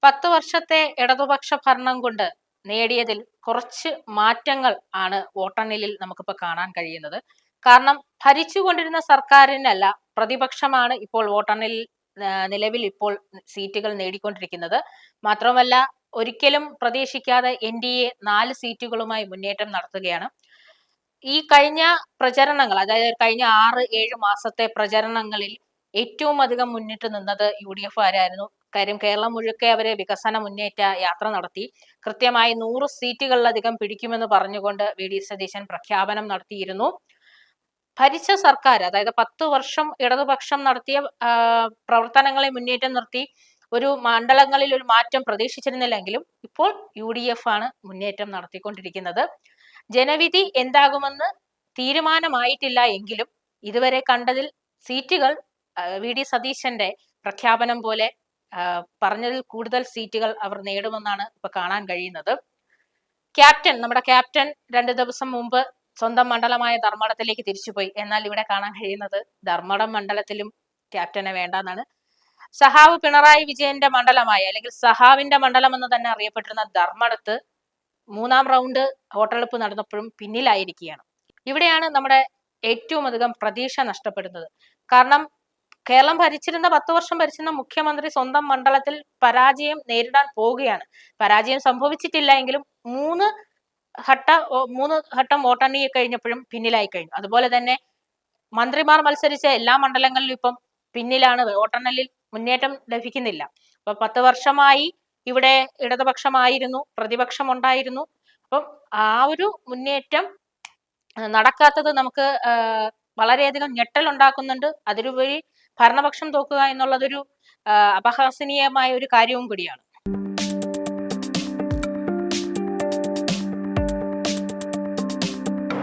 10 വർഷത്തെ ഇടതുപക്ഷ ഭരണം കൊണ്ട് നേടിയതിൽ കുറച്ച് മാറ്റങ്ങൾ ആണ് വോട്ടെണ്ണലിൽ നമുക്കിപ്പോൾ കാണാൻ കഴിയുന്നത്. കാരണം ഭരിച്ചുകൊണ്ടിരുന്ന സർക്കാരിനല്ല, പ്രതിപക്ഷമാണ് ഇപ്പോൾ വോട്ടെണ്ണലിൽ നിലവിൽ ഇപ്പോൾ സീറ്റുകൾ നേടിക്കൊണ്ടിരിക്കുന്നത്. മാത്രമല്ല, ഒരിക്കലും പ്രതീക്ഷിക്കാതെ NDA 4 സീറ്റുകളുമായി മുന്നേറ്റം നടത്തുകയാണ്. ഈ കഴിഞ്ഞ പ്രചരണങ്ങൾ, അതായത് കഴിഞ്ഞ 6-7 മാസത്തെ പ്രചരണങ്ങളിൽ ഏറ്റവും അധികം മുന്നിട്ട് നിന്നത് UDF ആരായിരുന്നു. കാര്യം കേരളം മുഴുക്കെ അവര് വികസന മുന്നേറ്റ യാത്ര നടത്തി. കൃത്യമായി 100 സീറ്റുകളിലധികം പിടിക്കുമെന്ന് പറഞ്ഞുകൊണ്ട് VD സതീശൻ പ്രഖ്യാപനം നടത്തിയിരുന്നു. ഭരിച്ച സർക്കാർ, അതായത് 10 വർഷം ഇടതുപക്ഷം നടത്തിയ പ്രവർത്തനങ്ങളെ മുന്നേറ്റം നിർത്തി ഒരു മണ്ഡലങ്ങളിൽ ഒരു മാറ്റം പ്രതീക്ഷിച്ചിരുന്നില്ലെങ്കിലും ഇപ്പോൾ UDF ആണ് മുന്നേറ്റം നടത്തിക്കൊണ്ടിരിക്കുന്നത്. ജനവിധി എന്താകുമെന്ന് തീരുമാനമായിട്ടില്ല എങ്കിലും ഇതുവരെ കണ്ടതിൽ സീറ്റുകൾ VD സതീശന്റെ പ്രഖ്യാപനം പോലെ പറഞ്ഞതിൽ കൂടുതൽ സീറ്റുകൾ അവർ നേടുമെന്നാണ് ഇപ്പൊ കാണാൻ കഴിയുന്നത്. നമ്മുടെ ക്യാപ്റ്റൻ 2 ദിവസം മുമ്പ് സ്വന്തം മണ്ഡലമായ ധർമ്മടത്തിലേക്ക് തിരിച്ചുപോയി. എന്നാൽ ഇവിടെ കാണാൻ കഴിയുന്നത് ധർമ്മടം മണ്ഡലത്തിലും ക്യാപ്റ്റനെ വേണ്ടെന്നാണ്. സഹാവ് പിണറായി വിജയന്റെ മണ്ഡലമായ, അല്ലെങ്കിൽ സഹാവിന്റെ മണ്ഡലം എന്ന് തന്നെ അറിയപ്പെട്ടിരുന്ന ധർമ്മടത്ത് 3ാം റൗണ്ട് വോട്ടെടുപ്പ് നടന്നപ്പോഴും പിന്നിലായിരിക്കുകയാണ്. ഇവിടെയാണ് നമ്മുടെ ഏറ്റവും അധികം പ്രതീക്ഷ നഷ്ടപ്പെടുന്നത്. കാരണം കേരളം ഭരിച്ചിരുന്ന 10 വർഷം ഭരിച്ചിരുന്ന മുഖ്യമന്ത്രി സ്വന്തം മണ്ഡലത്തിൽ പരാജയം നേരിടാൻ പോവുകയാണ്. പരാജയം സംഭവിച്ചിട്ടില്ല എങ്കിലും 3 ഘട്ടം വോട്ടെണ്ണി കഴിഞ്ഞപ്പോഴും പിന്നിലായി കഴിഞ്ഞു. അതുപോലെ തന്നെ മന്ത്രിമാർ മത്സരിച്ച എല്ലാ മണ്ഡലങ്ങളിലും ഇപ്പം പിന്നിലാണ്, വോട്ടെണ്ണലിൽ മുന്നേറ്റം ലഭിക്കുന്നില്ല. അപ്പൊ 10 വർഷമായി ഇവിടെ ഇടതുപക്ഷമായിരുന്നു, പ്രതിപക്ഷം ഉണ്ടായിരുന്നു. അപ്പം ആ ഒരു മുന്നേറ്റം നടക്കാത്തത് നമുക്ക് വളരെയധികം ഞെട്ടൽ ഉണ്ടാക്കുന്നുണ്ട്. അതിലുപരി ഭരണപക്ഷം തോക്കുക എന്നുള്ളതൊരു അപഹാസനീയമായ ഒരു കാര്യവും കൂടിയാണ്.